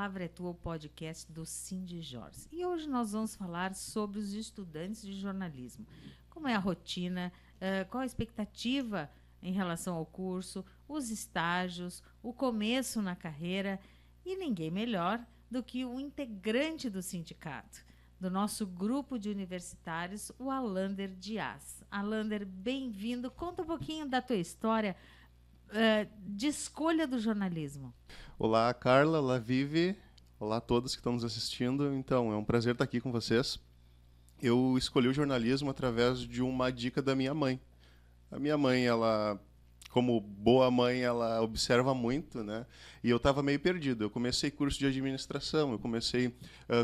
Palavra é Tua, o podcast do Sindijors. E hoje nós vamos falar sobre os estudantes de jornalismo. Como é a rotina, qual a expectativa em relação ao curso, os estágios, o começo na carreira e ninguém melhor do que o integrante do sindicato, do nosso grupo de universitários, o Alander Dias. Alander, bem-vindo. Conta um pouquinho da tua história de escolha do jornalismo. Olá, Carla, olá, Vivi, olá a todos que estão nos assistindo. Então, é um prazer estar aqui com vocês. Eu escolhi o jornalismo através de uma dica da minha mãe. A minha mãe, ela, como boa mãe, ela observa muito, né? E eu estava meio perdido. Eu comecei curso de administração, eu comecei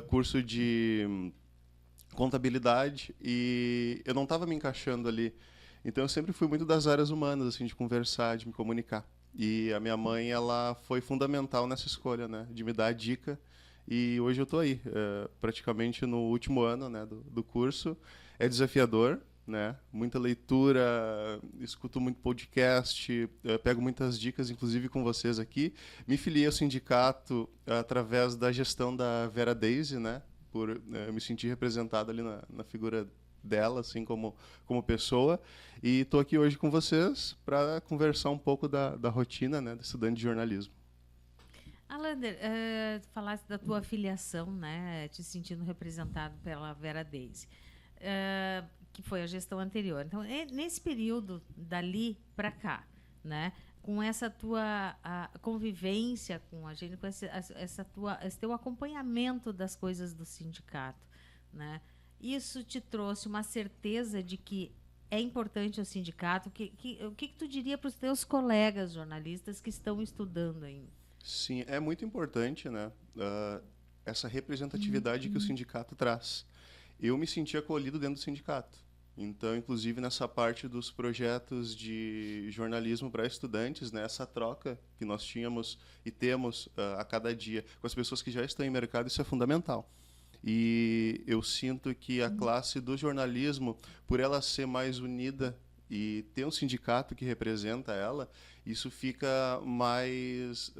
curso de contabilidade e eu não estava me encaixando ali. Então, eu sempre fui muito das áreas humanas, assim, de conversar, de me comunicar. E a minha mãe, ela foi fundamental nessa escolha, né, de me dar a dica. E hoje eu estou aí, praticamente no último ano, né, do curso. É desafiador, né, muita leitura, escuto muito podcast, pego muitas dicas, inclusive com vocês aqui. Me filiei ao sindicato através da gestão da Vera Daisy, né, por me sentir representado ali na figura dela, assim, como pessoa. E estou aqui hoje com vocês para conversar um pouco da rotina, né, do estudante de jornalismo. Alander, falaste da tua filiação, né, te sentindo representado pela Vera Daisy, que foi a gestão anterior. Então, nesse período, dali para cá, né, com essa tua convivência com a gente, com esse teu acompanhamento das coisas do sindicato, né, isso te trouxe uma certeza de que é importante o sindicato? O que tu diria para os teus colegas jornalistas que estão estudando ainda? Sim, é muito importante, né, essa representatividade que o sindicato traz. Eu me senti acolhido dentro do sindicato. Então, inclusive nessa parte dos projetos de jornalismo para estudantes, né, essa troca que nós tínhamos e temos a cada dia com as pessoas que já estão em mercado, isso é fundamental. E eu sinto que a classe do jornalismo, por ela ser mais unida e ter um sindicato que representa ela, isso fica mais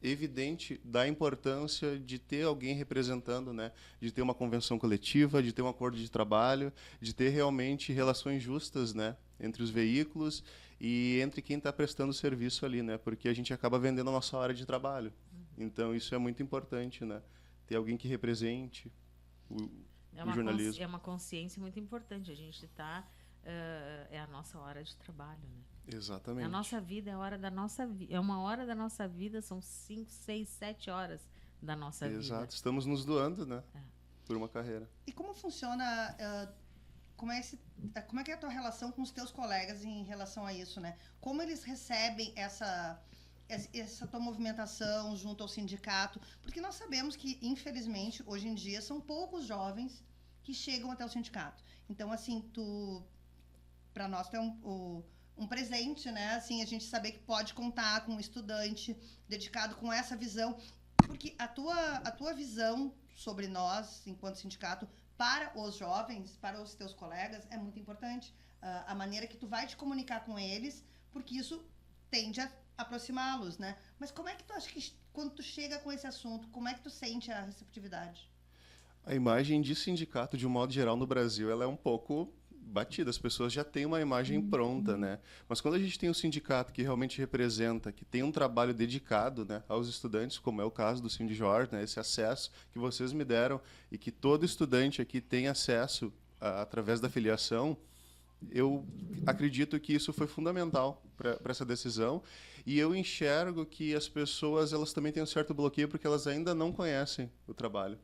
evidente da importância de ter alguém representando, né? De ter uma convenção coletiva, de ter um acordo de trabalho, de ter realmente relações justas, né, entre os veículos e entre quem está prestando serviço ali, né? Porque a gente acaba vendendo a nossa hora de trabalho. Então isso é muito importante, né? Ter alguém que represente o jornalismo. É uma consciência muito importante. A gente está... é a nossa hora de trabalho, né? Exatamente. A nossa vida é a hora da nossa vida. É uma hora da nossa vida, são 5, 6, 7 horas da nossa vida. Exato. Estamos nos doando, né? Por uma carreira. E como funciona... como é que é a tua relação com os teus colegas em relação a isso, né? Como eles recebem essa tua movimentação junto ao sindicato? Porque nós sabemos que, infelizmente, hoje em dia, são poucos jovens que chegam até o sindicato. Então, assim, para nós, tu é um presente, né? Assim, a gente saber que pode contar com um estudante dedicado com essa visão. Porque a tua visão sobre nós, enquanto sindicato, para os jovens, para os teus colegas, é muito importante. A maneira que tu vai te comunicar com eles, porque isso tende a aproximá-los, né? Mas como é que tu acha que, quando tu chega com esse assunto, como é que tu sente a receptividade? A imagem de sindicato, de um modo geral, no Brasil, ela é um pouco batida. As pessoas já têm uma imagem pronta, né? Mas quando a gente tem um sindicato que realmente representa, que tem um trabalho dedicado, né, aos estudantes, como é o caso do Sindijors, né, esse acesso que vocês me deram e que todo estudante aqui tem acesso através da filiação, eu acredito que isso foi fundamental para essa decisão. E eu enxergo que as pessoas, elas também têm um certo bloqueio porque elas ainda não conhecem o trabalho.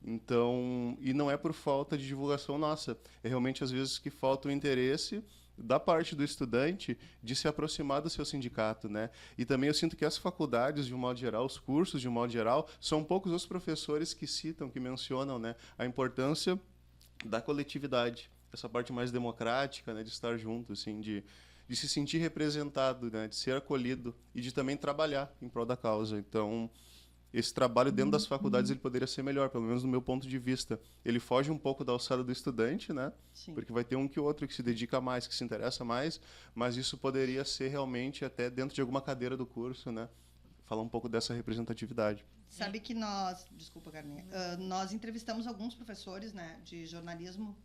Então, e não é por falta de divulgação nossa, é realmente às vezes que falta o interesse da parte do estudante de se aproximar do seu sindicato, né? E também eu sinto que as faculdades, de um modo geral, os cursos, de um modo geral, são poucos os professores que citam, que mencionam, né, a importância da coletividade, essa parte mais democrática, né, de estar junto, assim, de se sentir representado, né, de ser acolhido e de também trabalhar em prol da causa. Então, esse trabalho dentro das faculdades ele poderia ser melhor, pelo menos do meu ponto de vista. Ele foge um pouco da alçada do estudante, né? Sim. Porque vai ter um que outro que se dedica mais, que se interessa mais, mas isso poderia ser realmente até dentro de alguma cadeira do curso, né? Falar um pouco dessa representatividade. Sabe que nós... Desculpa, Carminha. Nós entrevistamos alguns professores, né, de jornalismo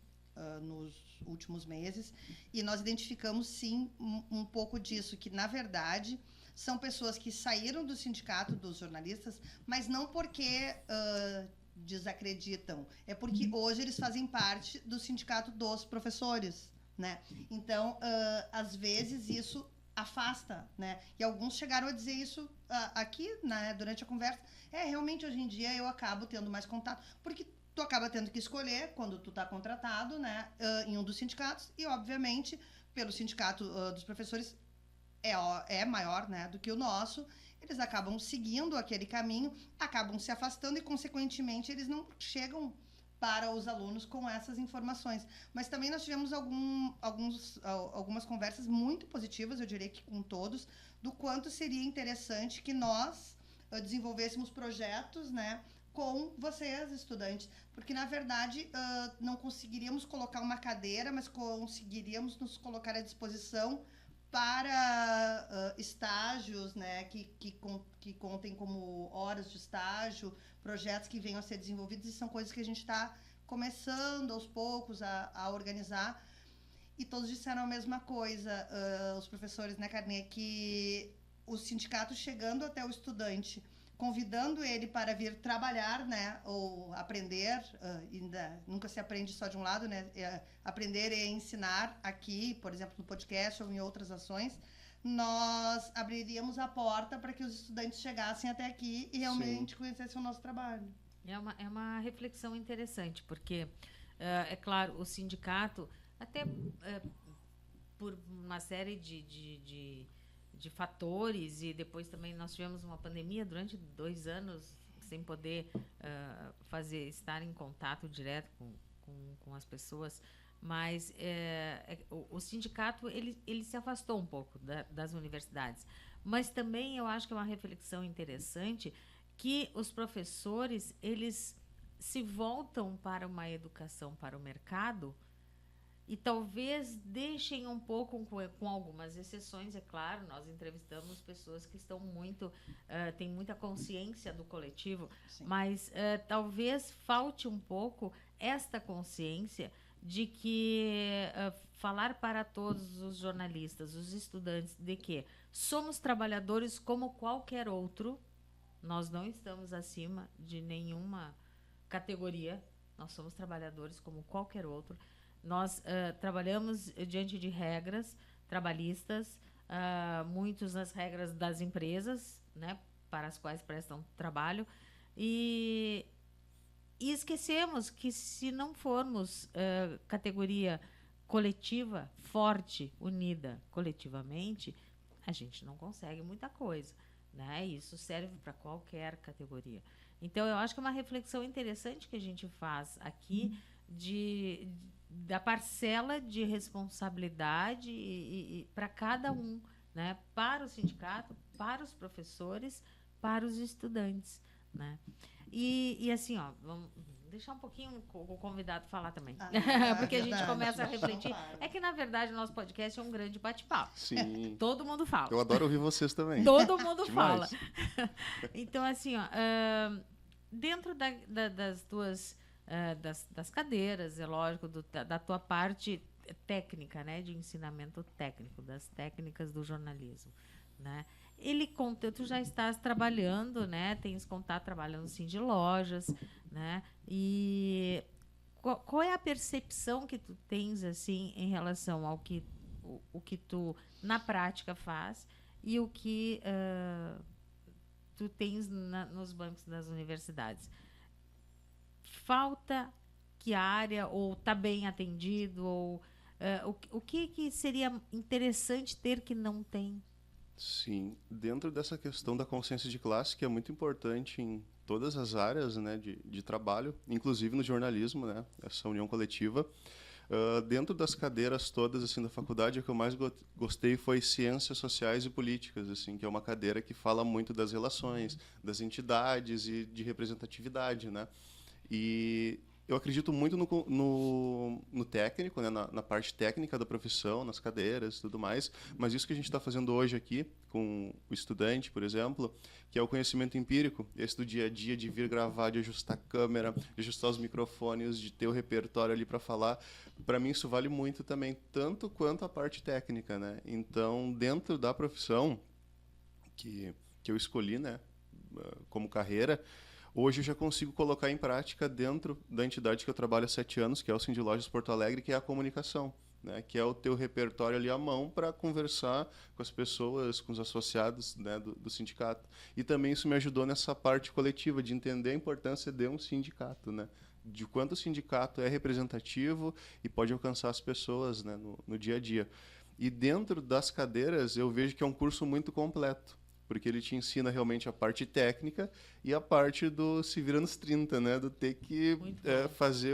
nos últimos meses e nós identificamos, sim, um pouco disso, que, na verdade, são pessoas que saíram do sindicato dos jornalistas, mas não porque desacreditam, é porque hoje eles fazem parte do sindicato dos professores, né? Então, às vezes, isso afasta, né? E alguns chegaram a dizer isso aqui, né, durante a conversa. Realmente, hoje em dia, eu acabo tendo mais contato, porque tu acaba tendo que escolher quando tu tá contratado, né, em um dos sindicatos, e, obviamente, pelo sindicato dos professores é maior, né, do que o nosso, eles acabam seguindo aquele caminho, acabam se afastando e, consequentemente, eles não chegam para os alunos com essas informações. Mas também nós tivemos algumas conversas muito positivas, eu diria que com todos, do quanto seria interessante que nós desenvolvêssemos projetos, né, com vocês, estudantes, porque, na verdade, não conseguiríamos colocar uma cadeira, mas conseguiríamos nos colocar à disposição para estágios, né, que contem como horas de estágio, projetos que venham a ser desenvolvidos, e são coisas que a gente está começando aos poucos a organizar. E todos disseram a mesma coisa, os professores, né, Carnê, que o sindicato chegando até o estudante, convidando ele para vir trabalhar, né, ou aprender, ainda nunca se aprende só de um lado, né, aprender e ensinar aqui, por exemplo, no podcast ou em outras ações, nós abriríamos a porta para que os estudantes chegassem até aqui e realmente conhecessem o nosso trabalho. É uma reflexão interessante, porque, é claro, o sindicato, até por uma série de fatores, e depois também nós tivemos uma pandemia durante 2 anos sem poder estar em contato direto com as pessoas, mas o sindicato ele se afastou um pouco das universidades, mas também eu acho que é uma reflexão interessante que os professores eles se voltam para uma educação para o mercado. E talvez deixem um pouco, com algumas exceções, é claro, nós entrevistamos pessoas que estão têm muita consciência do coletivo, sim, mas talvez falte um pouco esta consciência de que falar para todos os jornalistas, os estudantes, de que somos trabalhadores como qualquer outro, nós não estamos acima de nenhuma categoria, nós somos trabalhadores como qualquer outro. Nós trabalhamos diante de regras trabalhistas, muitos nas regras das empresas, né, para as quais prestam trabalho, e esquecemos que se não formos categoria coletiva, forte, unida coletivamente, a gente não consegue muita coisa, né? Isso serve para qualquer categoria. Então, eu acho que é uma reflexão interessante que a gente faz aqui da parcela de responsabilidade para cada um, né? Para o sindicato, para os professores, para os estudantes, né? E assim, ó, vamos deixar um pouquinho o convidado falar também, porque a gente começa a refletir. É que, na verdade, o nosso podcast é um grande bate-papo. Sim. Todo mundo fala. Eu adoro ouvir vocês também. Todo mundo fala. Então, assim, ó, dentro das tuas... das cadeiras, é lógico, da tua parte técnica, né, de ensinamento técnico, das técnicas do jornalismo, né? Tu já estás trabalhando, né? Tens contato trabalhando sim de lojas, né? E qual é a percepção que tu tens assim em relação ao que o que tu na prática faz e o que tu tens nos bancos das universidades? Falta que área, ou está bem atendido, ou o que seria interessante ter que não tem? Sim, dentro dessa questão da consciência de classe, que é muito importante em todas as áreas, né, de trabalho, inclusive no jornalismo, né, essa união coletiva, dentro das cadeiras todas assim da faculdade, a que eu mais gostei foi Ciências Sociais e Políticas, assim, que é uma cadeira que fala muito das relações, das entidades e de representatividade, né? E Eu acredito muito no técnico, né? Na parte técnica da profissão, nas cadeiras e tudo mais, mas isso que a gente está fazendo hoje aqui, com o estudante, por exemplo, que é o conhecimento empírico, esse do dia a dia, de vir gravar, de ajustar a câmera, de ajustar os microfones, de ter o repertório ali para falar, para mim isso vale muito também, tanto quanto a parte técnica, né? Então, dentro da profissão que eu escolhi, né, como carreira, hoje eu já consigo colocar em prática dentro da entidade que eu trabalho há 7 anos, que é o Cindy Lojas Porto Alegre, que é a comunicação, né? Que é o teu repertório ali à mão para conversar com as pessoas, com os associados, né, do sindicato. E também isso me ajudou nessa parte coletiva, de entender a importância de um sindicato, né? De quanto o sindicato é representativo e pode alcançar as pessoas, né, no dia a dia. E dentro das cadeiras, eu vejo que é um curso muito completo, porque ele te ensina realmente a parte técnica e a parte do se vira nos 30, né? Do ter que fazer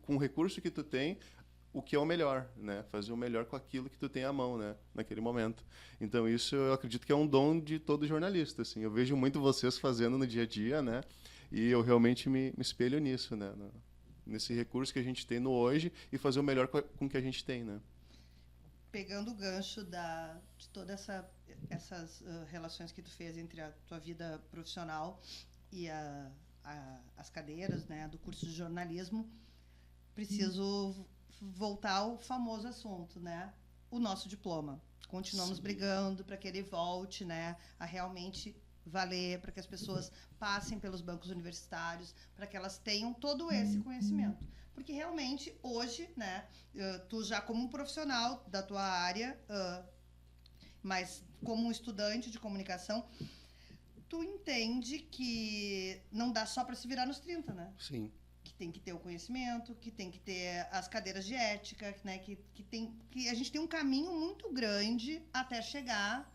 com o recurso que tu tem, o que é o melhor, né? Fazer o melhor com aquilo que tu tem à mão, né? Naquele momento. Então, isso eu acredito que é um dom de todo jornalista, assim. Eu vejo muito vocês fazendo no dia a dia, né? E eu realmente me espelho nisso, né? Nesse recurso que a gente tem no hoje e fazer o melhor com o que a gente tem, né? Pegando o gancho de todas essas relações que tu fez entre a tua vida profissional e as cadeiras, né, do curso de jornalismo, preciso voltar ao famoso assunto, né? O nosso diploma. Continuamos brigando para que ele volte, né, a realmente valer, para que as pessoas passem pelos bancos universitários, para que elas tenham todo esse conhecimento. Porque realmente, hoje, né, tu já como um profissional da tua área, mas como um estudante de comunicação, tu entende que não dá só para se virar nos 30, né? Sim. Que tem que ter o conhecimento, que tem que ter as cadeiras de ética, né? Que a gente tem um caminho muito grande até chegar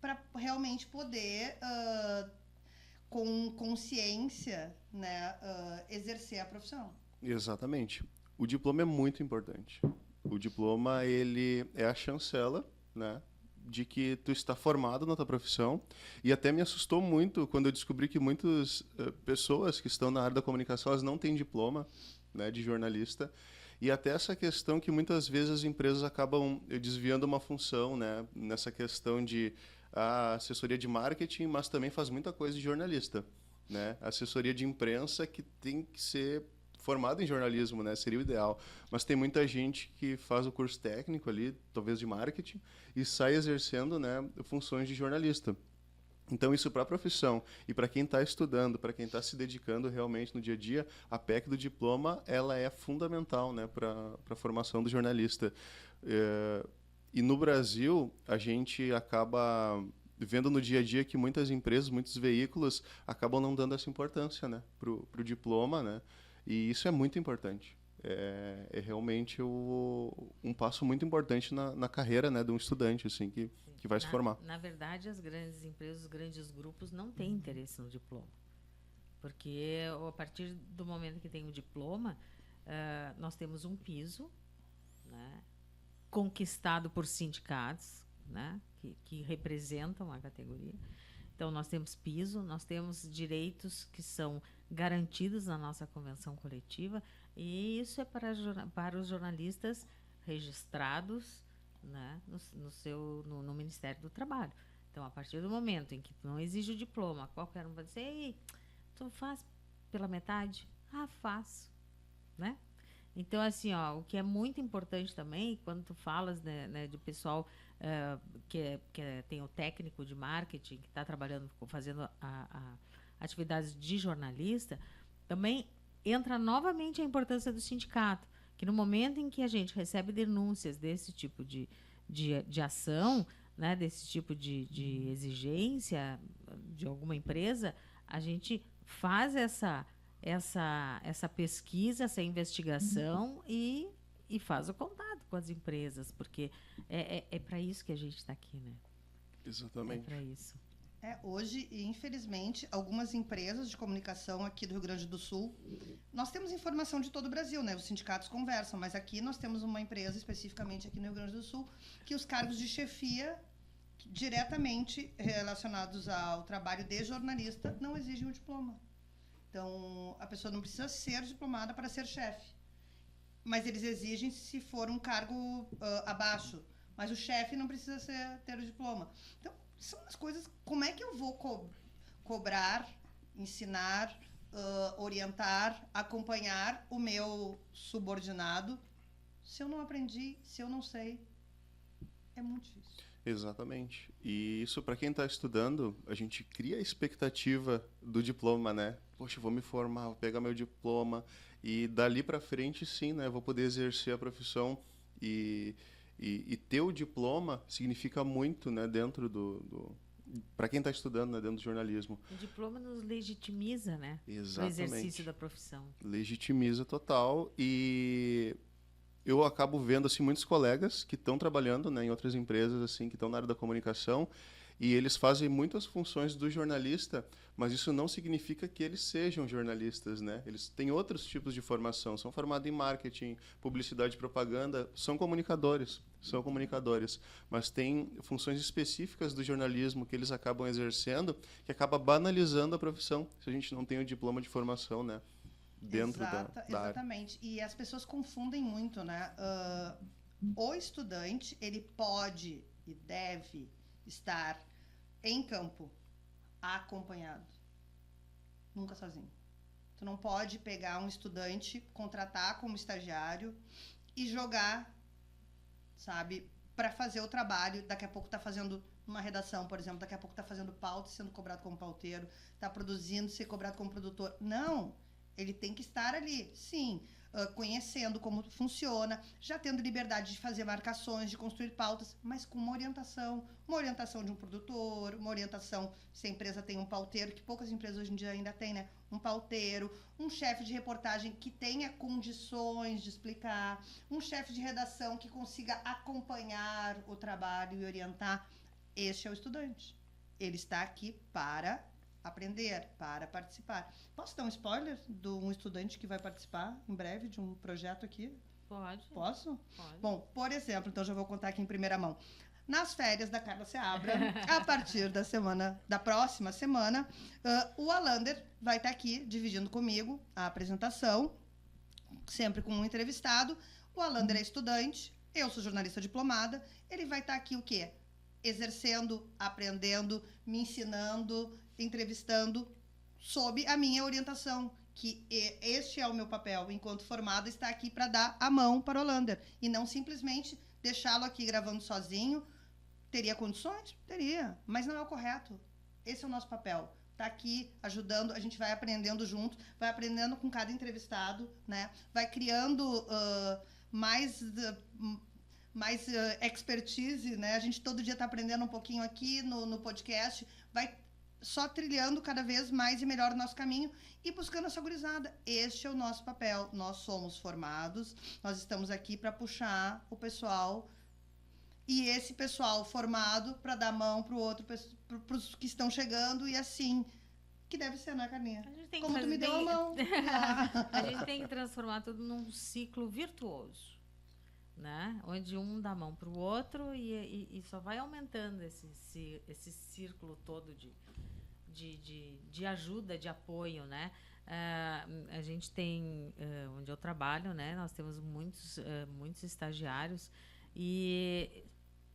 para realmente poder, com consciência, né, exercer a profissão. Exatamente. O diploma é muito importante. O diploma, ele é a chancela, né, de que tu está formado na tua profissão. E até me assustou muito quando eu descobri que muitas pessoas que estão na área da comunicação, elas não têm diploma, né, de jornalista. E até essa questão que muitas vezes as empresas acabam desviando uma função, né, nessa questão de assessoria de marketing, mas também faz muita coisa de jornalista, né? Assessoria de imprensa que tem que ser formado em jornalismo, né? Seria o ideal. Mas tem muita gente que faz o curso técnico ali, talvez de marketing, e sai exercendo, né, funções de jornalista. Então, isso para a profissão e para quem está estudando, para quem está se dedicando realmente no dia a dia, a PEC do diploma, ela é fundamental, né, para a formação do jornalista. E no Brasil, a gente acaba vendo no dia a dia que muitas empresas, muitos veículos acabam não dando essa importância, né, pro diploma, né? E isso é muito importante. É realmente um passo muito importante na carreira, né, de um estudante assim, que vai se formar. Na verdade, as grandes empresas, os grandes grupos não têm interesse no diploma. Porque a partir do momento que tem o diploma, nós temos um piso, né, conquistado por sindicatos, né, que representam a categoria. Então, nós temos piso, nós temos direitos que são garantidos na nossa convenção coletiva, e isso é para os jornalistas registrados, né, no Ministério do Trabalho. Então, a partir do momento em que não exige o diploma, qualquer um vai dizer: ei, tu faz pela metade? Ah, faço, né? Então, assim, ó, o que é muito importante também, quando tu falas, né, de pessoal que tem o técnico de marketing, que está trabalhando, fazendo atividades de jornalista, também entra novamente a importância do sindicato, que no momento em que a gente recebe denúncias desse tipo de ação, né, desse tipo de exigência de alguma empresa, a gente faz essa pesquisa, essa investigação e faz o contato com as empresas, porque é para isso que a gente está aqui, né? Exatamente. É para isso. Hoje, infelizmente, algumas empresas de comunicação aqui do Rio Grande do Sul, nós temos informação de todo o Brasil, né? Os sindicatos conversam, mas aqui nós temos uma empresa, especificamente aqui no Rio Grande do Sul, que os cargos de chefia diretamente relacionados ao trabalho de jornalista não exigem o diploma. Então, a pessoa não precisa ser diplomada para ser chefe. Mas eles exigem se for um cargo abaixo. Mas o chefe não precisa ter o diploma. Então, são as coisas... Como é que eu vou cobrar, ensinar, orientar, acompanhar o meu subordinado se eu não aprendi, se eu não sei? É muito difícil. Exatamente. E isso, para quem está estudando, a gente cria a expectativa do diploma, né? Poxa, vou me formar, vou pegar meu diploma e dali para frente, sim, né? Vou poder exercer a profissão e ter o diploma significa muito, né? Dentro para quem está estudando, né? Dentro do jornalismo. O diploma nos legitimiza, né? Exatamente. O exercício da profissão. Legitimiza total e eu acabo vendo assim muitos colegas que estão trabalhando, né, em outras empresas assim que estão na área da comunicação e eles fazem muitas funções do jornalista, mas isso não significa que eles sejam jornalistas, né? Eles têm outros tipos de formação, são formados em marketing, publicidade e propaganda, são comunicadores, mas tem funções específicas do jornalismo que eles acabam exercendo que acaba banalizando a profissão se a gente não tem o diploma de formação, né? Dentro da área. Exatamente. E as pessoas confundem muito, né? O estudante, ele pode e deve estar em campo, acompanhado. Nunca sozinho. Tu não pode pegar um estudante, contratar como estagiário e jogar, sabe, para fazer o trabalho. Daqui a pouco tá fazendo uma redação, por exemplo, daqui a pouco tá fazendo pauta, sendo cobrado como pauteiro, tá produzindo, ser cobrado como produtor. Não! Ele tem que estar ali, sim, conhecendo como funciona, já tendo liberdade de fazer marcações, de construir pautas, mas com uma orientação de um produtor, uma orientação, se a empresa tem um pauteiro, que poucas empresas hoje em dia ainda têm, né? Um pauteiro, um chefe de reportagem que tenha condições de explicar, um chefe de redação que consiga acompanhar o trabalho e orientar. Este é o estudante. Ele está aqui para aprender, para participar. Posso dar um spoiler de um estudante que vai participar em breve de um projeto aqui? Pode. Posso? Pode. Bom, por exemplo, então já vou contar aqui em primeira mão. Nas férias da Carla Seabra, a partir da próxima semana, o Alander vai estar aqui dividindo comigo a apresentação, sempre com um entrevistado. O Alander é estudante, eu sou jornalista diplomada. Ele vai estar aqui o quê? Exercendo, aprendendo, me ensinando, entrevistando sob a minha orientação, que este é o meu papel enquanto formada, está aqui para dar a mão para o Olander e não simplesmente deixá-lo aqui gravando sozinho. Teria condições? Teria, mas não é o correto. Esse é o nosso papel. Tá aqui ajudando, a gente vai aprendendo junto, vai aprendendo com cada entrevistado, né? Vai criando mais expertise, né? A gente todo dia está aprendendo um pouquinho aqui no podcast, vai só trilhando cada vez mais e melhor o nosso caminho e buscando essa gurizada. Este é o nosso papel. Nós somos formados, nós estamos aqui para puxar o pessoal e esse pessoal formado para dar mão para o outro, para os que estão chegando e assim que deve ser, né, Carlinha? Como tu me deu a mão. A gente tem que transformar tudo num ciclo virtuoso, né? Onde um dá a mão para o outro e só vai aumentando esse círculo todo de ajuda, de apoio, né? A gente tem, onde eu trabalho, né? Nós temos muitos estagiários e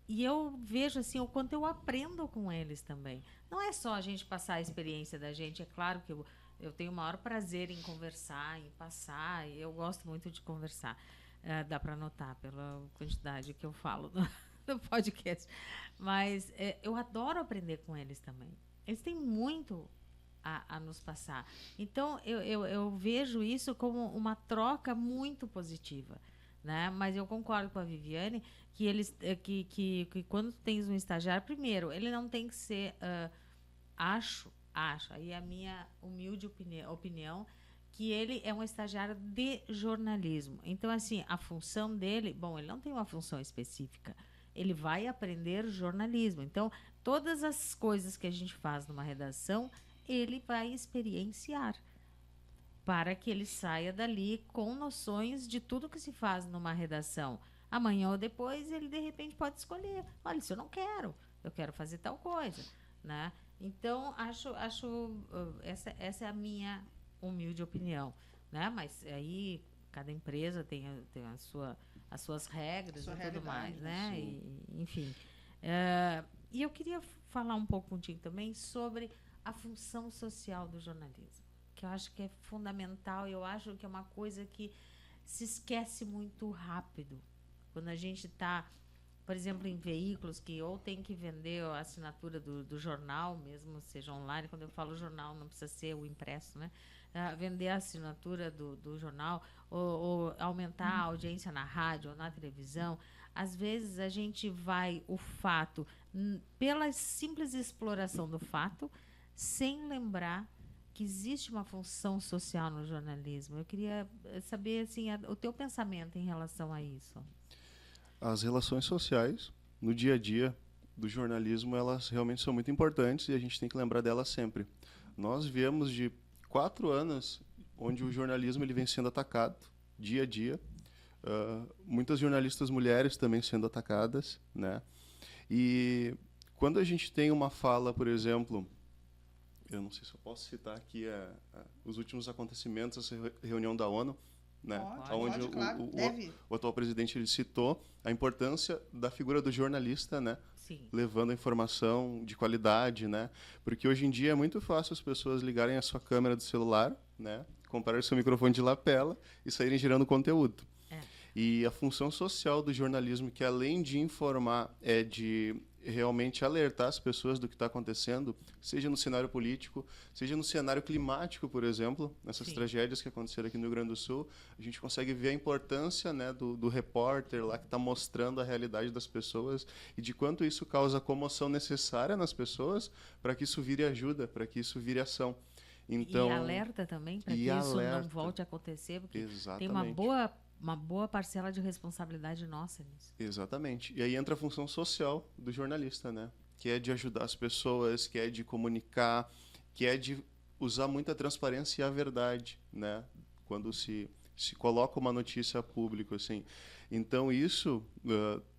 eu vejo assim o quanto eu aprendo com eles também. Não é só a gente passar a experiência da gente, é claro que eu tenho o maior prazer em conversar, em passar, e eu gosto muito de conversar. Dá para notar pela quantidade que eu falo no podcast. Mas eu adoro aprender com eles também. Eles têm muito a nos passar. Então, eu vejo isso como uma troca muito positiva, né? Mas eu concordo com a Viviane que quando tu tens um estagiário, primeiro, ele não tem que ser... acho, aí a minha humilde opinião, que ele é um estagiário de jornalismo. Então, assim, a função dele... Bom, ele não tem uma função específica. Ele vai aprender jornalismo. Então, todas as coisas que a gente faz numa redação, ele vai experienciar para que ele saia dali com noções de tudo que se faz numa redação. Amanhã ou depois, ele, de repente, pode escolher. Olha, isso eu não quero. Eu quero fazer tal coisa, né? Então, essa é a minha humilde opinião, né? Mas aí cada empresa tem as suas regras e tudo mais, né? Enfim. E eu queria falar um pouco contigo também sobre a função social do jornalismo, que eu acho que é fundamental, eu acho que é uma coisa que se esquece muito rápido. Quando a gente está, por exemplo, em veículos que ou tem que vender a assinatura do jornal, mesmo seja online, quando eu falo jornal, não precisa ser o impresso, né? Vender a assinatura do jornal, ou aumentar a audiência na rádio ou na televisão. Às vezes a gente vai o fato, pela simples exploração do fato, sem lembrar que existe uma função social no jornalismo. Eu queria saber assim, o teu pensamento em relação a isso. As relações sociais, no dia a dia do jornalismo, elas realmente são muito importantes e a gente tem que lembrar delas sempre. Nós viemos de 4 anos onde o jornalismo ele vem sendo atacado dia a dia. Muitas jornalistas mulheres também sendo atacadas, né? E quando a gente tem uma fala, por exemplo, eu não sei se eu posso citar aqui os últimos acontecimentos, essa reunião da ONU, né? Onde claro, o atual presidente ele citou a importância da figura do jornalista, né? Sim. Levando a informação de qualidade, né? Porque hoje em dia é muito fácil as pessoas ligarem a sua câmera do celular, né? Comprarem seu microfone de lapela e saírem gerando conteúdo. E a função social do jornalismo, que além de informar, é de realmente alertar as pessoas do que está acontecendo, seja no cenário político, seja no cenário climático, por exemplo, nessas Sim. tragédias que aconteceram aqui no Rio Grande do Sul, a gente consegue ver a importância, né, do repórter lá que está mostrando a realidade das pessoas e de quanto isso causa a comoção necessária nas pessoas para que isso vire ajuda, para que isso vire ação. Então, e alerta também para que isso não volte a acontecer, porque exatamente. tem uma boa parcela de responsabilidade nossa nisso. Exatamente. E aí entra a função social do jornalista, né? Que é de ajudar as pessoas, que é de comunicar, que é de usar muita transparência e a verdade, né? Quando se coloca uma notícia a público, assim. Então, isso,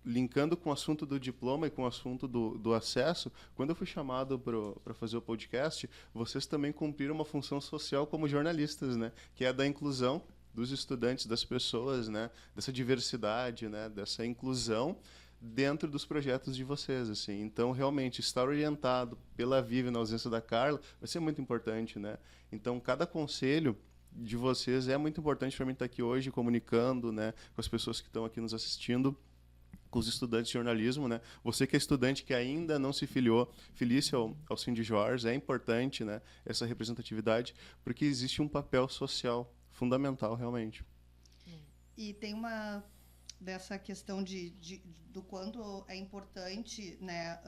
linkando com o assunto do diploma e com o assunto do acesso, quando eu fui chamado para fazer o podcast, vocês também cumpriram uma função social como jornalistas, né? Que é a da inclusão dos estudantes, das pessoas, né? Dessa diversidade, né? Dessa inclusão dentro dos projetos de vocês, assim. Então, realmente, estar orientado pela Vivi na ausência da Carla vai ser muito importante, né? Então, cada conselho de vocês é muito importante para mim estar aqui hoje comunicando, né? Com as pessoas que estão aqui nos assistindo, com os estudantes de jornalismo, né? Você que é estudante que ainda não se filiou, filie-se ao Cindy Jorge, é importante, né? Essa representatividade, porque existe um papel social fundamental, realmente. E tem uma dessa questão do quanto é importante, né,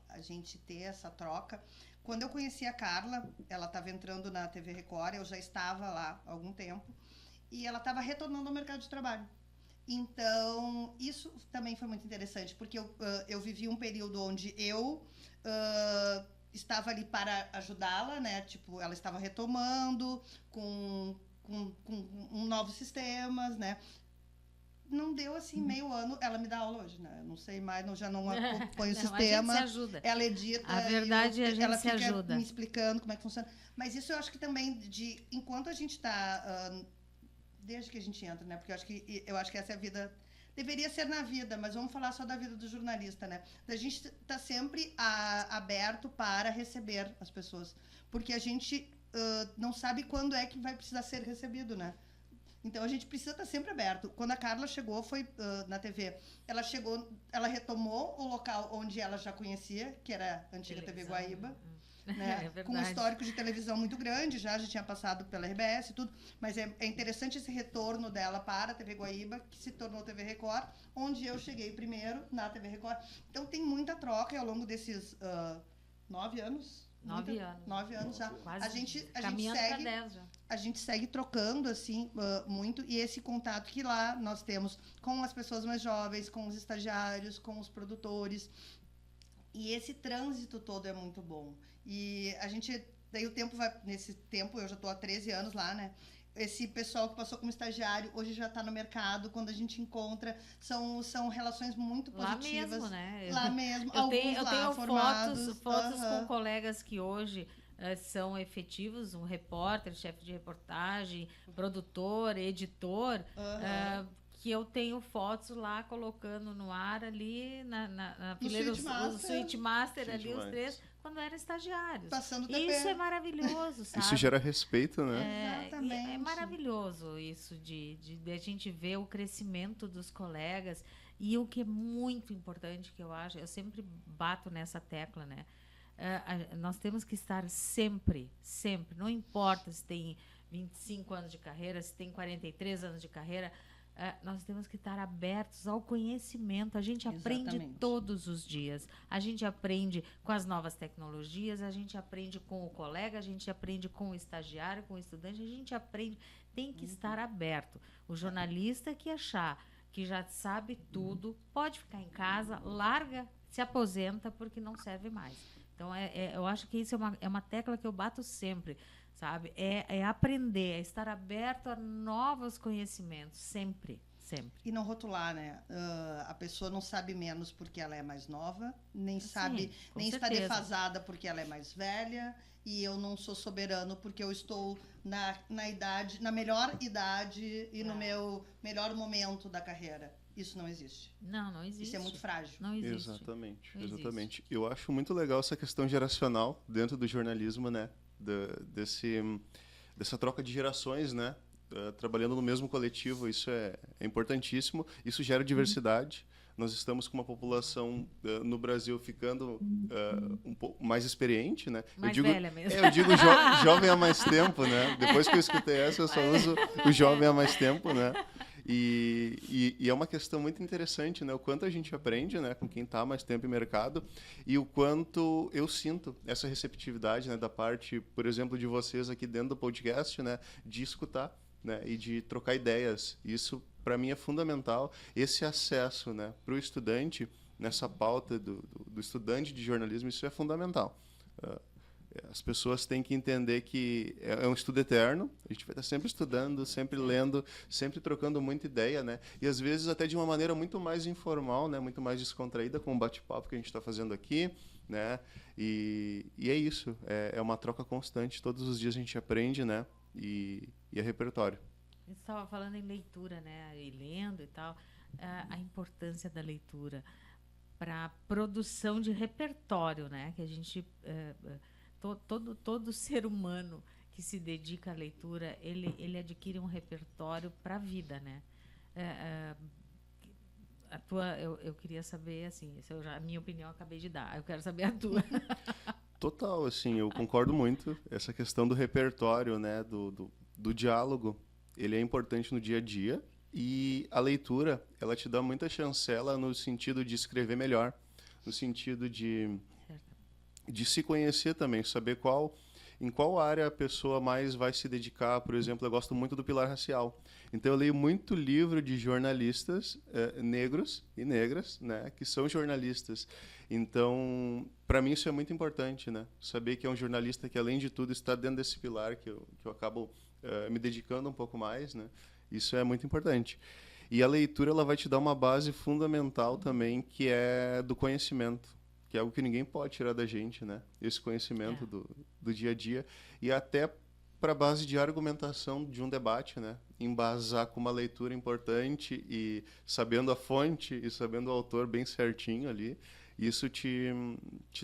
a gente ter essa troca. Quando eu conheci a Carla, ela estava entrando na TV Record, eu já estava lá há algum tempo, e ela estava retornando ao mercado de trabalho. Então, isso também foi muito interessante, porque eu vivi um período onde eu estava ali para ajudá-la, né? Tipo, ela estava retomando com novos sistemas, né? Não deu assim meio ano, ela me dá aula hoje, né? Não sei mais, já não acompanho o sistema. A gente se ajuda. Ela edita. A verdade é a gente ela se fica ajuda. me explicando como é que funciona. Mas isso eu acho que também enquanto a gente está desde que a gente entra, né? Porque eu acho que essa é a vida. Deveria ser na vida, mas vamos falar só da vida do jornalista, né? A gente está sempre aberto para receber as pessoas, porque a gente não sabe quando é que vai precisar ser recebido, né? Então a gente precisa estar sempre aberto. Quando a Carla chegou, foi na TV. Ela retomou o local onde ela já conhecia, que era a antiga TV Guaíba. Né? É com um histórico de televisão muito grande, já tinha passado pela RBS e tudo, mas é interessante esse retorno dela para a TV Guaíba, que se tornou TV Record, onde eu cheguei primeiro na TV Record. Então tem muita troca ao longo desses 9 anos. 9 anos já. Quase a gente caminhando para 10 já. A gente segue trocando assim muito, e esse contato que lá nós temos com as pessoas mais jovens, com os estagiários, com os produtores. E esse trânsito todo é muito bom. E a gente, daí o tempo vai, nesse tempo, eu já estou há 13 anos lá, né? Esse pessoal que passou como estagiário, hoje já está no mercado, quando a gente encontra, são relações muito positivas. Lá mesmo, né? Lá mesmo, eu tenho formados, fotos com colegas que hoje são efetivos, um repórter, chefe de reportagem, produtor, editor, que eu tenho fotos lá colocando no ar ali na fileira, o Suite Master ali, os 3, quando eram estagiários. Passando o TP. Isso é maravilhoso, sabe? Isso gera respeito, né? Exatamente. É maravilhoso isso de a gente ver o crescimento dos colegas. E o que é muito importante, que eu acho, eu sempre bato nessa tecla, né? Nós temos que estar sempre, não importa se tem 25 anos de carreira, se tem 43 anos de carreira, nós temos que estar abertos ao conhecimento. A gente aprende todos os dias. A gente aprende com as novas tecnologias, a gente aprende com o colega, a gente aprende com o estagiário, com o estudante, a gente aprende. Tem que estar aberto. O jornalista que achar que já sabe tudo, pode ficar em casa, larga, se aposenta, porque não serve mais. Então, eu acho que isso é uma tecla que eu bato sempre, sabe? É aprender, é estar aberto a novos conhecimentos, sempre. E não rotular, né? A pessoa não sabe menos porque ela é mais nova, nem sabe, nem está defasada porque ela é mais velha, e eu não sou soberano porque eu estou na idade, na melhor idade e no meu melhor momento da carreira. Isso não existe. Não existe. Isso é muito frágil. Não existe. Exatamente, não exatamente. Existe. Eu acho muito legal essa questão geracional dentro do jornalismo, né? Dessa troca de gerações, né? Trabalhando no mesmo coletivo, isso é importantíssimo. Isso gera diversidade. Nós estamos com uma população no Brasil ficando um pouco mais experiente, né? Mais velha mesmo. Eu digo jovem há mais tempo, né? Depois que eu escutei essa, eu só uso o jovem há mais tempo, né? E é uma questão muito interessante, né? O quanto a gente aprende, né, com quem está mais tempo em mercado, e o quanto eu sinto essa receptividade, né, da parte, por exemplo, de vocês aqui dentro do podcast, né, de escutar, né, e de trocar ideias. Isso, para mim, é fundamental. Esse acesso, né, para o estudante, nessa pauta do estudante de jornalismo, isso é fundamental. As pessoas têm que entender que é um estudo eterno, a gente vai estar sempre estudando, sempre lendo, sempre trocando muita ideia, né? E às vezes até de uma maneira muito mais informal, né? Muito mais descontraída, com o bate-papo que a gente está fazendo aqui, né? E é isso, é uma troca constante, todos os dias a gente aprende, né? E é repertório. Você estava falando em leitura, né? E lendo e tal, a importância da leitura para a produção de repertório, né? Que a gente... Todo ser humano que se dedica à leitura, ele adquire um repertório para a vida, né? Eu queria saber, assim, a minha opinião eu acabei de dar, eu quero saber a tua. Total, assim, eu concordo muito. Essa questão do repertório, né, do diálogo, ele é importante no dia a dia, e a leitura, ela te dá muita chancela no sentido de escrever melhor, no sentido de se conhecer também, saber em qual área a pessoa mais vai se dedicar. Por exemplo, eu gosto muito do pilar racial. Então, eu leio muito livro de jornalistas negros e negras, né, que são jornalistas. Então, para mim, isso é muito importante, né? Saber que é um jornalista que, além de tudo, está dentro desse pilar que eu acabo me dedicando um pouco mais, né? Isso é muito importante. E a leitura, ela vai te dar uma base fundamental também, que é do conhecimento, que é algo que ninguém pode tirar da gente, né? Esse conhecimento do dia a dia, e até para a base de argumentação de um debate, né? Embasar com uma leitura importante e sabendo a fonte e sabendo o autor bem certinho ali, isso te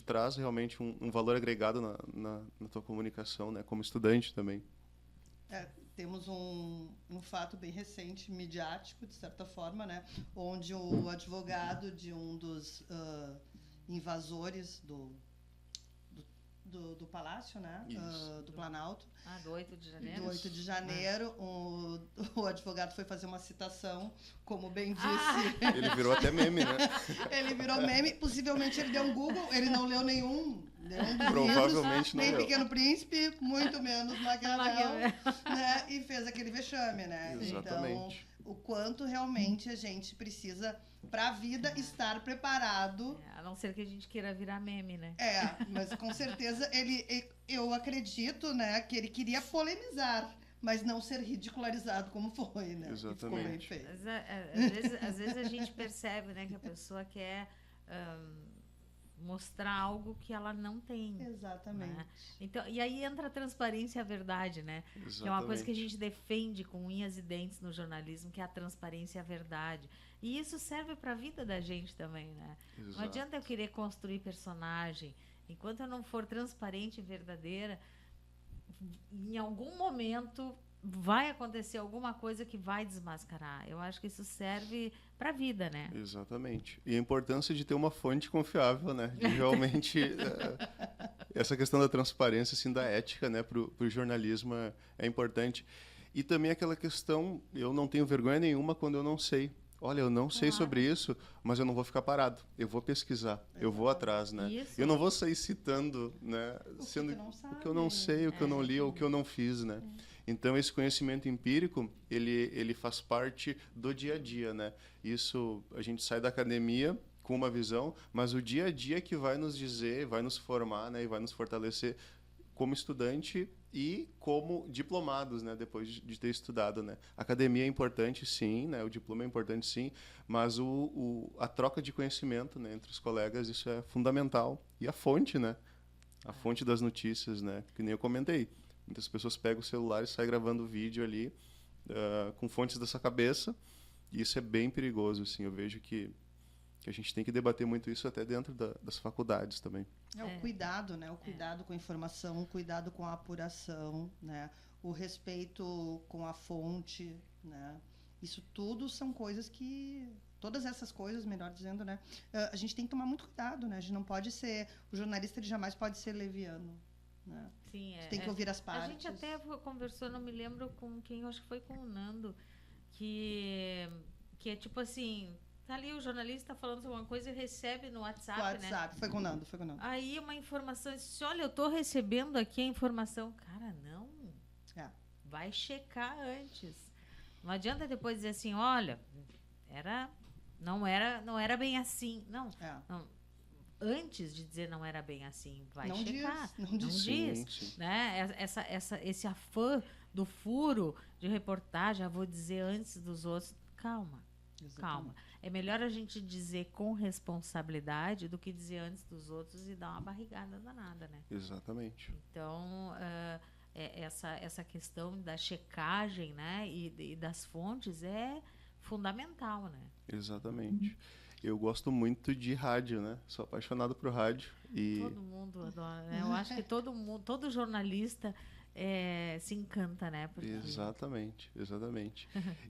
traz realmente um valor agregado na tua comunicação, né? Como estudante também. Temos um fato bem recente, midiático, de certa forma, né? Onde o advogado de um dos invasores do Palácio, né? Do Planalto. Do 8 de janeiro? Do 8 de janeiro. O advogado foi fazer uma citação, como bem disse. Ele virou até meme, né? Ele virou meme. Possivelmente ele deu um Google, ele não leu nenhum dos Provavelmente livros, nem Pequeno Príncipe, muito menos Maquiavel, né? E fez aquele vexame, né? Exatamente. Então, o quanto realmente a gente precisa, para a vida, estar preparado. A não ser que a gente queira virar meme, né? Mas com certeza eu acredito, né, que ele queria polemizar, mas não ser ridicularizado como foi, né? Exatamente. Ficou bem feio. Às vezes a gente percebe, né, que a pessoa quer mostrar algo que ela não tem. Exatamente. Né? Então, e aí entra a transparência e a verdade, né? Exatamente. Que é uma coisa que a gente defende com unhas e dentes no jornalismo, que é a transparência e a verdade. E isso serve para a vida da gente também, né? Exato. Não adianta eu querer construir personagem. Enquanto eu não for transparente e verdadeira, em algum momento vai acontecer alguma coisa que vai desmascarar. Eu acho que isso serve para a vida, né? Exatamente. E a importância de ter uma fonte confiável, né? De realmente essa questão da transparência, assim, da ética, né? Para o jornalismo é importante. E também aquela questão, eu não tenho vergonha nenhuma quando eu não sei. Olha, eu não sei sobre isso, mas eu não vou ficar parado. Eu vou pesquisar, eu vou atrás, né? Isso. Eu não vou sair citando, né? Sendo o que eu não sei, o que eu não li ou o que eu não fiz, né? Então, esse conhecimento empírico, ele faz parte do dia a dia, né? Isso, a gente sai da academia com uma visão, mas o dia a dia que vai nos dizer, vai nos formar, né? E vai nos fortalecer como estudante e como diplomados, né? Depois de ter estudado, né? A academia é importante, sim, né? O diploma é importante, sim, mas a troca de conhecimento, né? Entre os colegas, isso é fundamental. E a fonte, né? A fonte das notícias, né? Que nem eu comentei. Muitas pessoas pegam o celular e saem gravando vídeo ali com fontes da sua cabeça, e isso é bem perigoso, assim. Eu vejo que a gente tem que debater muito isso até dentro das faculdades também. O cuidado, né? O cuidado com a informação, o cuidado com a apuração, né? O respeito com a fonte, né? Isso tudo são coisas que... Todas essas coisas, melhor dizendo, né? A gente tem que tomar muito cuidado, né? A gente não pode ser... O jornalista, ele jamais pode ser leviano, né? Sim, tem que ouvir as partes. A gente até conversou, não me lembro com quem, acho que foi com o Nando, que é tipo assim... Tá ali o jornalista falando sobre uma coisa e recebe no WhatsApp, né? Foi com o Nando. Aí uma informação, disse, olha, eu tô recebendo aqui a informação. Cara, não. Vai checar antes. Não adianta depois dizer assim, olha, não era bem assim. Não. Antes de dizer não era bem assim, vai não checar. Não diz. Sim. Né? Esse afã do furo de reportagem, vou dizer antes dos outros. Calma. Exatamente. Calma. É melhor a gente dizer com responsabilidade do que dizer antes dos outros e dar uma barrigada danada, né? Exatamente. Então, essa questão da checagem, né, e das fontes é fundamental, né? Exatamente. Eu gosto muito de rádio, né? Sou apaixonado por rádio. Todo mundo adora, né? Eu acho que todo jornalista se encanta, né? Porque... Exatamente.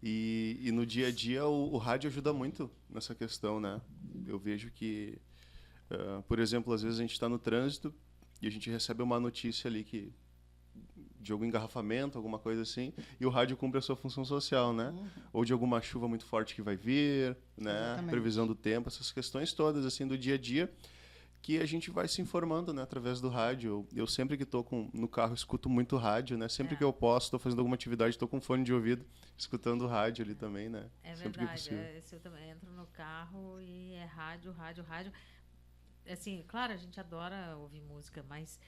E no dia a dia o rádio ajuda muito nessa questão, né? Eu vejo que, por exemplo, às vezes a gente está no trânsito e a gente recebe uma notícia ali de algum engarrafamento, alguma coisa assim, e o rádio cumpre a sua função social, né? Ou de alguma chuva muito forte que vai vir, né? Exatamente. Previsão do tempo, essas questões todas assim do dia a dia, que a gente vai se informando, né, através do rádio. Eu sempre que estou no carro escuto muito rádio, né? Sempre que eu posso, estou fazendo alguma atividade, estou com fone de ouvido, escutando rádio ali também, né? É sempre verdade. que possível. Eu também entro no carro e é rádio. Assim, claro, a gente adora ouvir música, mas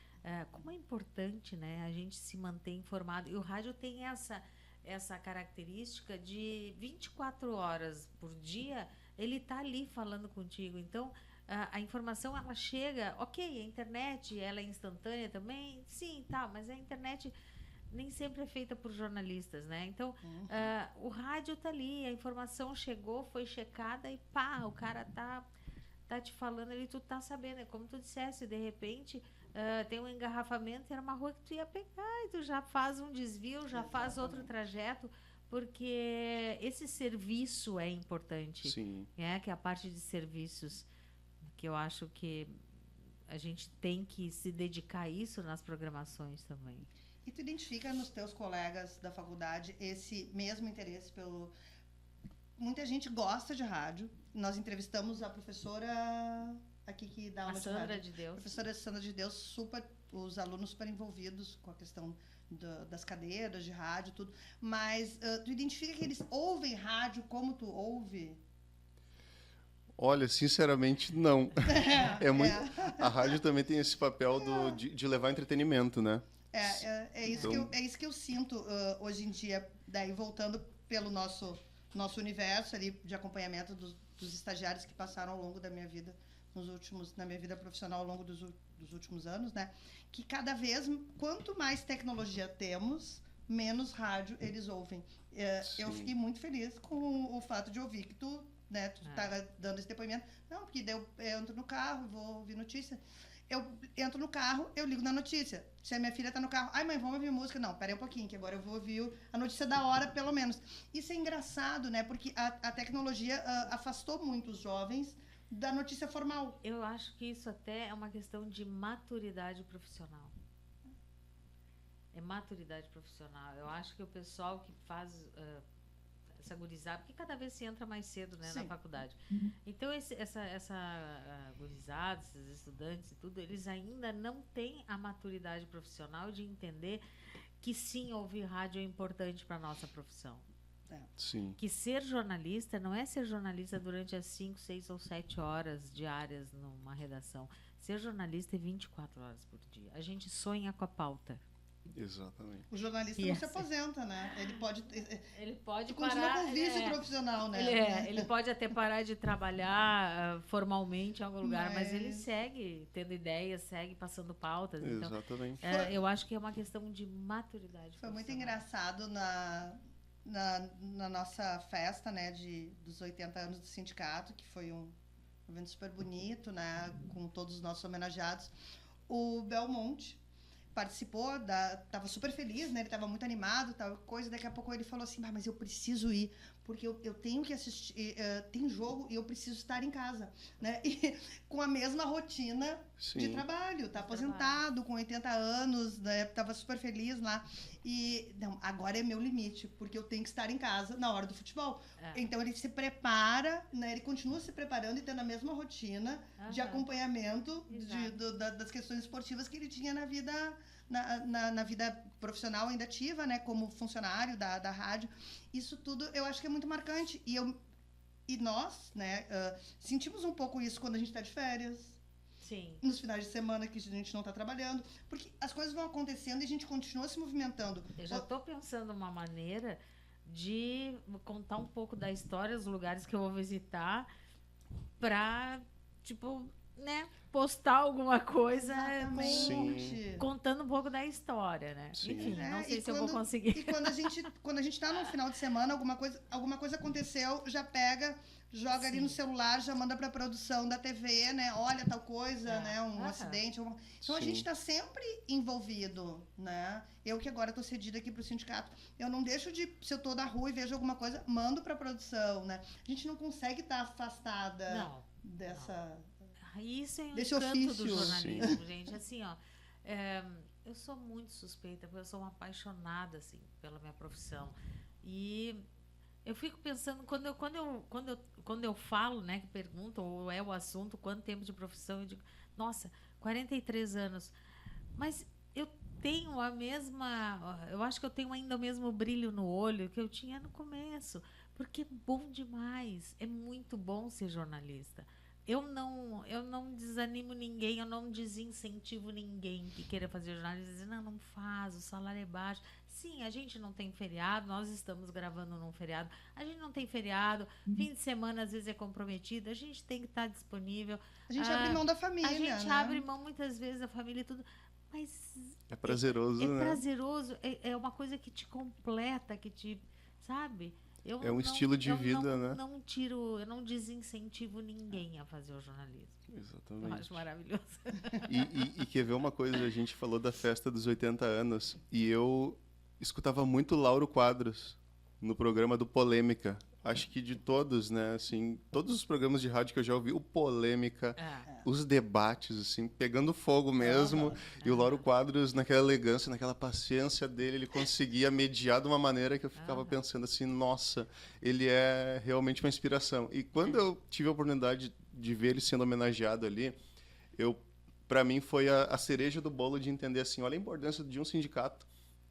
como é importante, né, a gente se manter informado. E o rádio tem essa característica de 24 horas por dia, ele está ali falando contigo. Então, a informação, ela chega... Ok, a internet, ela é instantânea também? Sim, tá, mas a internet nem sempre é feita por jornalistas, né? Então, o rádio está ali, a informação chegou, foi checada e pá, o cara tá te falando ali, tu tá sabendo. É como tu dissesse, de repente... tem um engarrafamento, era uma rua que tu ia pegar e tu já faz um desvio, já faz outro trajeto, porque esse serviço é importante. Sim. Que é a parte de serviços, que eu acho que a gente tem que se dedicar a isso nas programações também. E tu identifica nos teus colegas da faculdade esse mesmo interesse pelo... Muita gente gosta de rádio. Nós entrevistamos a professora... aqui que dá aula A Sandra de rádio. de Deus. Professora Sandra de Deus, os alunos super envolvidos com a questão das cadeiras de rádio, tudo. Mas tu identifica que eles ouvem rádio como tu ouve? Olha, sinceramente, não. A rádio também tem esse papel de levar entretenimento, né? É isso que eu sinto hoje em dia, daí voltando pelo nosso universo ali de acompanhamento dos estagiários que passaram ao longo da minha vida na minha vida profissional ao longo dos últimos anos, né? Que cada vez, quanto mais tecnologia temos, menos rádio eles ouvem. Eu fiquei muito feliz com o fato de ouvir que tu tá dando esse depoimento. Não, porque daí eu entro no carro, vou ouvir notícia. Eu entro no carro, eu ligo na notícia. Se a minha filha tá no carro, ai mãe, vamos ouvir música? Não, peraí um pouquinho, que agora eu vou ouvir a notícia da hora, pelo menos. Isso é engraçado, né? Porque a tecnologia afastou muito os jovens da notícia formal. Eu acho que isso até é uma questão de maturidade profissional. É maturidade profissional. Eu acho que o pessoal que faz essa gurizada, porque cada vez se entra mais cedo, né, na faculdade. Então, essa gurizada, esses estudantes e tudo, eles ainda não têm a maturidade profissional de entender que sim, ouvir rádio é importante para a nossa profissão. Sim. Que ser jornalista não é ser jornalista durante as 5, 6 ou 7 horas diárias numa redação. Ser jornalista é 24 horas por dia. A gente sonha com a pauta. Exatamente. O jornalista não se aposenta, né? Ele pode parar, continua com vício profissional, né? Ele pode até parar de trabalhar formalmente em algum lugar, mas ele segue tendo ideias, segue passando pautas. Exatamente. Então, eu acho que é uma questão de maturidade. Foi muito engraçado na nossa festa, né, dos 80 anos do sindicato, que foi um evento super bonito, né, com todos os nossos homenageados. O Belmonte participou, tava super feliz, né? Ele tava muito animado, tal coisa. Daqui a pouco ele falou assim, mas eu preciso ir, porque eu tenho que assistir, tem jogo e eu preciso estar em casa, né? E com a mesma rotina de trabalho, tá aposentado, com 80 anos, né? Tava super feliz lá. E, não, agora é meu limite, porque eu tenho que estar em casa na hora do futebol. Então ele se prepara, né? Ele continua se preparando e tendo a mesma rotina de acompanhamento das questões esportivas que ele tinha na vida na vida profissional ainda ativa, né, como funcionário da rádio. Isso tudo eu acho que é muito marcante. E nós, né, sentimos um pouco isso quando a gente está de férias. Sim. Nos finais de semana que a gente não está trabalhando. Porque as coisas vão acontecendo e a gente continua se movimentando. Eu já estou pensando uma maneira de contar um pouco da história, os lugares que eu vou visitar, para, tipo, né, postar alguma coisa contando um pouco da história, né? Sim. Enfim, não sei se eu vou conseguir. E quando a gente tá num final de semana, alguma coisa aconteceu, já pega, joga ali no celular, já manda pra produção da TV, né? Olha tal coisa, né? Um acidente. Então a gente tá sempre envolvido, né? Eu que agora tô cedida aqui pro sindicato, eu não deixo se eu tô na rua e vejo alguma coisa, mando pra produção, né? A gente não consegue estar afastada dessa... Isso é um desse encanto ofício do jornalismo, gente. Assim, ó, eu sou muito suspeita, porque eu sou uma apaixonada, assim, pela minha profissão. E eu fico pensando, quando eu falo, né, que perguntam, ou é o assunto, quanto tempo de profissão, eu digo, nossa, 43 anos. Mas eu tenho eu acho que eu tenho ainda o mesmo brilho no olho que eu tinha no começo, porque é bom demais, é muito bom ser jornalista. Eu não desanimo ninguém, eu não desincentivo ninguém que queira fazer jornalismo, dizer, não faz, o salário é baixo. Sim, a gente não tem feriado, nós estamos gravando num feriado, a gente não tem feriado, fim de semana às vezes é comprometido, a gente tem que estar disponível. A gente abre mão da família, a gente né? abre mão muitas vezes da família e tudo, mas... É prazeroso, né? É prazeroso, é uma coisa que te completa, que te, sabe... É um estilo de vida, né? Eu não desincentivo ninguém a fazer o jornalismo. Exatamente. Eu acho maravilhoso. E quer ver uma coisa? A gente falou da festa dos 80 anos e eu escutava muito Lauro Quadros no programa do Polêmica. Acho que de todos, né? Assim, todos os programas de rádio que eu já ouvi, o Polêmica, os debates, assim, pegando fogo mesmo. E o Lauro Quadros, naquela elegância, naquela paciência dele, ele conseguia mediar de uma maneira que eu ficava pensando assim, nossa, ele é realmente uma inspiração. E quando eu tive a oportunidade de ver ele sendo homenageado ali, para mim foi a cereja do bolo de entender assim, olha a importância de um sindicato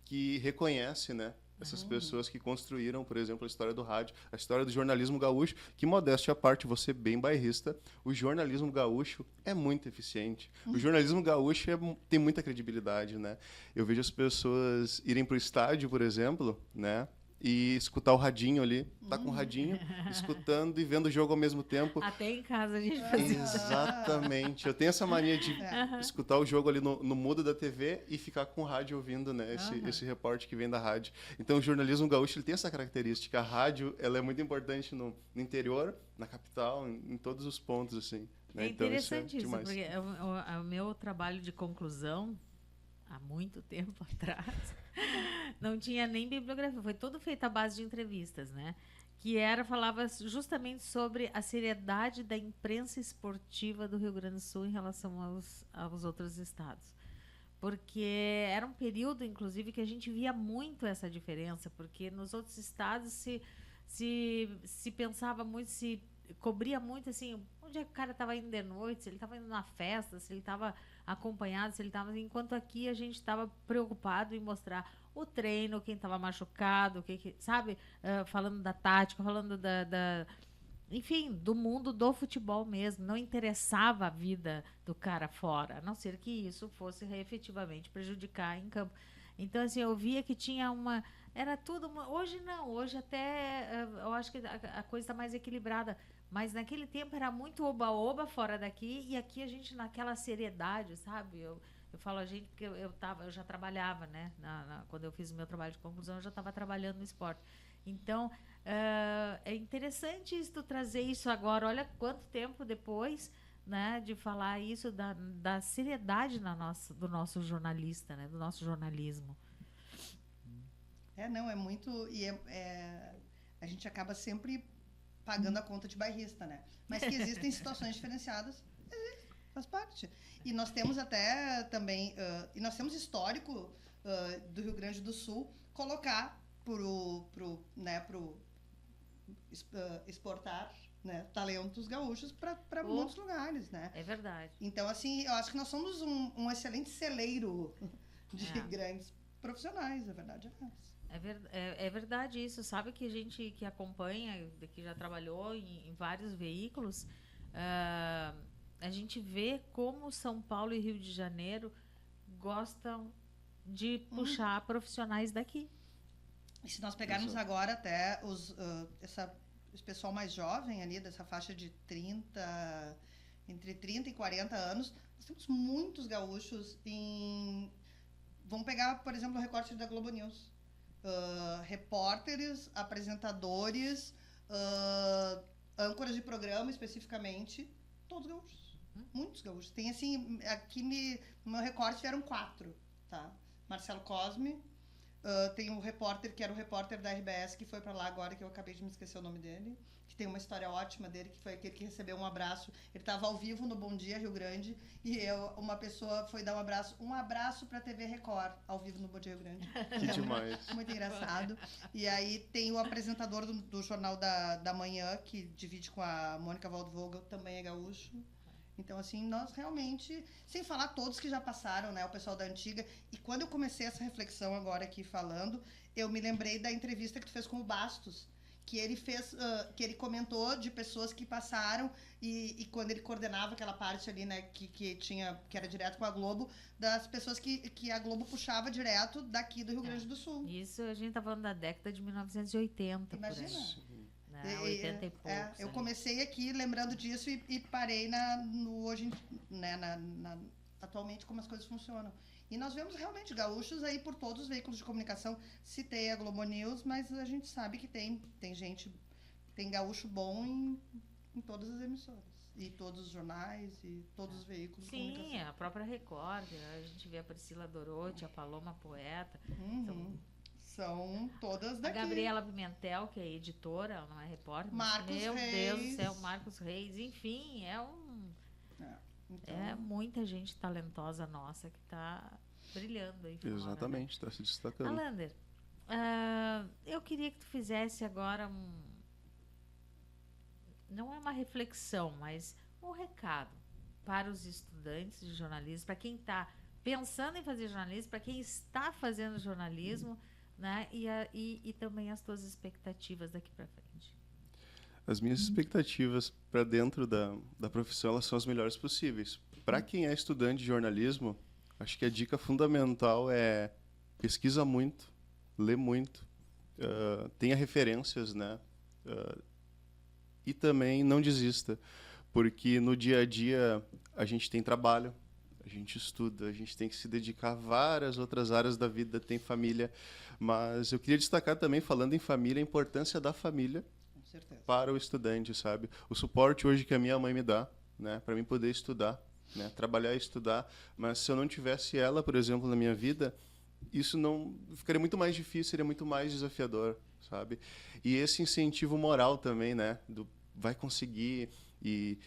que reconhece, né? Essas pessoas que construíram, por exemplo, a história do rádio, a história do jornalismo gaúcho, que, modéstia à parte, você bem bairrista, o jornalismo gaúcho é muito eficiente. O jornalismo gaúcho tem muita credibilidade, né? Eu vejo as pessoas irem para o estádio, por exemplo, né? e escutar o radinho ali. Tá com o radinho, escutando e vendo o jogo ao mesmo tempo. Até em casa a gente fazia isso. Exatamente. Eu tenho essa mania de escutar o jogo ali no mudo da TV e ficar com o rádio ouvindo, né, esse repórter que vem da rádio. Então, o jornalismo gaúcho ele tem essa característica. A rádio ela é muito importante no interior, na capital, em todos os pontos, assim. Né? É interessante então, isso, porque o meu trabalho de conclusão, há muito tempo atrás, não tinha nem bibliografia, foi todo feito à base de entrevistas, né? Falava justamente sobre a seriedade da imprensa esportiva do Rio Grande do Sul em relação aos outros estados. Porque era um período, inclusive, que a gente via muito essa diferença, porque nos outros estados se pensava muito, se cobria muito, assim, onde é que o cara estava indo de noite, se ele estava indo na festa, se ele estava acompanhado, se ele estava... Enquanto aqui a gente estava preocupado em mostrar o treino, quem estava machucado, sabe? Falando da tática, falando enfim, do mundo do futebol mesmo. Não interessava a vida do cara fora, a não ser que isso fosse efetivamente prejudicar em campo. Então, assim, eu via que tinha uma... Era tudo... Hoje não, hoje até eu acho que a coisa está mais equilibrada. Mas naquele tempo era muito oba-oba fora daqui, e aqui a gente naquela seriedade, sabe? Eu falo a gente porque eu já trabalhava, né? Quando eu fiz o meu trabalho de conclusão, eu já estava trabalhando no esporte. Então, é interessante isso, trazer isso agora. Olha quanto tempo depois, né, de falar isso, da seriedade do nosso jornalista, né? Do nosso jornalismo. Não, é muito... E a gente acaba sempre pagando a conta de bairrista, né? Mas que existem situações diferenciadas, faz parte. E nós temos até também... e nós temos histórico do Rio Grande do Sul colocar exportar, né, talentos gaúchos para muitos lugares, né? É verdade. Então, assim, eu acho que nós somos um excelente celeiro de grandes profissionais, a verdade é essa. É verdade isso. Sabe que a gente que acompanha, que já trabalhou em vários veículos, a gente vê como São Paulo e Rio de Janeiro gostam de puxar profissionais daqui. E se nós pegarmos agora até esse pessoal mais jovem ali, dessa faixa de entre 30 e 40 anos, nós temos muitos gaúchos Vamos pegar, por exemplo, o recorte da Globo News. Repórteres, apresentadores, âncoras de programa especificamente, todos gaúchos. Muitos gaúchos. Tem assim, aqui no meu recorte vieram 4, tá? Marcelo Cosme, tem um repórter que era o repórter da RBS que foi para lá agora, que eu acabei de me esquecer o nome dele, que tem uma história ótima dele, que foi aquele que recebeu um abraço. Ele estava ao vivo no Bom Dia Rio Grande e uma pessoa foi dar um abraço para a TV Record, ao vivo no Bom Dia Rio Grande. Que demais. Muito engraçado. E aí tem o apresentador do Jornal da Manhã, que divide com a Mônica Waldvogel, também é gaúcho. Então, assim, nós realmente, sem falar todos que já passaram, né, o pessoal da antiga. E quando eu comecei essa reflexão agora aqui falando, eu me lembrei da entrevista que tu fez com o Bastos, que ele fez, que ele comentou de pessoas que passaram e quando ele coordenava aquela parte ali, né, que era direto com a Globo, das pessoas que a Globo puxava direto daqui do Rio Grande do Sul. Isso a gente tá falando da década de 1980. Imagina. Por aí. 80 e poucos. Eu comecei aqui lembrando disso e parei hoje, né, atualmente como as coisas funcionam. E nós vemos realmente gaúchos aí por todos os veículos de comunicação. Citei a Globo News, mas a gente sabe que tem gaúcho bom em todas as emissoras. E todos os jornais e todos os veículos de comunicação. Sim, a própria Record. A gente vê a Priscila Dorotti, a Paloma Poeta. São todas daqui. A Gabriela Pimentel, que é editora, ela não é repórter. Marcos Reis. Meu Deus do céu, Marcos Reis. Enfim, é muita gente talentosa nossa que está brilhando aí fora. Exatamente, está se destacando. Alander, eu queria que tu fizesse agora não é uma reflexão, mas um recado para os estudantes de jornalismo, para quem está pensando em fazer jornalismo, para quem está fazendo jornalismo, né? E também as tuas expectativas daqui para frente. As minhas expectativas para dentro da profissão, elas são as melhores possíveis. Para quem é estudante de jornalismo, acho que a dica fundamental é pesquisa muito, lê muito, tenha referências, né? E também não desista, porque no dia a dia a gente tem trabalho, a gente estuda, a gente tem que se dedicar a várias outras áreas da vida, tem família, mas eu queria destacar também, falando em família, a importância da família para o estudante, sabe? O suporte hoje que a minha mãe me dá, né, para mim poder estudar, né, trabalhar e estudar, mas se eu não tivesse ela, por exemplo, na minha vida, isso não ficaria muito mais difícil, seria muito mais desafiador, sabe? E esse incentivo moral também, né, do vai conseguir, e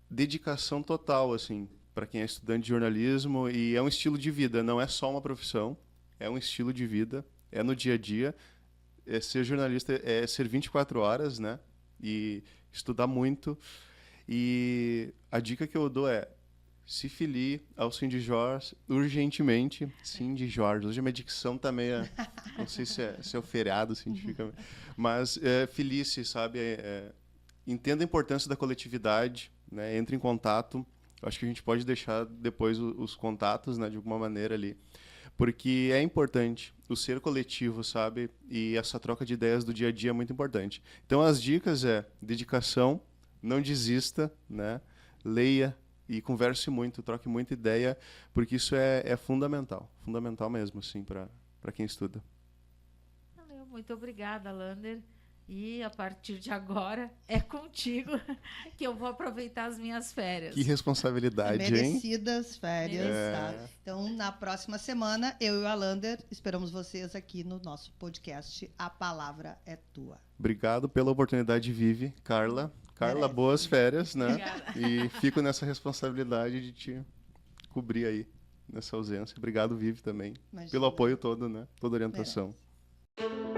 dedicação total, assim, para quem é estudante de jornalismo, e é um estilo de vida, não é só uma profissão, é um estilo de vida, é no dia a dia, ser jornalista é ser 24 horas, né, e estudar muito, e a dica que eu dou é se filie ao Cindy Jorge urgentemente. Cindy Jorge. Hoje a minha dicção tá meio... Não sei se é o feriado científico, mas filie-se, sabe? Entenda a importância da coletividade, né? Entre em contato. Acho que a gente pode deixar depois os contatos, né? De alguma maneira ali. Porque é importante o ser coletivo, sabe? E essa troca de ideias do dia a dia é muito importante. Então as dicas dedicação, não desista, né? Leia, e converse muito, troque muita ideia, porque isso é fundamental mesmo, assim, para quem estuda. Valeu, muito obrigada, Lander. E a partir de agora é contigo que eu vou aproveitar as minhas férias. Que responsabilidade, merecidas hein? Férias, tá? Então, na próxima semana, eu e o Alander esperamos vocês aqui no nosso podcast A Palavra é Tua. Obrigado pela oportunidade, Vivi. Carla, boas férias, né? Obrigada. E fico nessa responsabilidade de te cobrir aí nessa ausência. Obrigado, Vivi, também, pelo apoio todo, né? Toda orientação. Merece.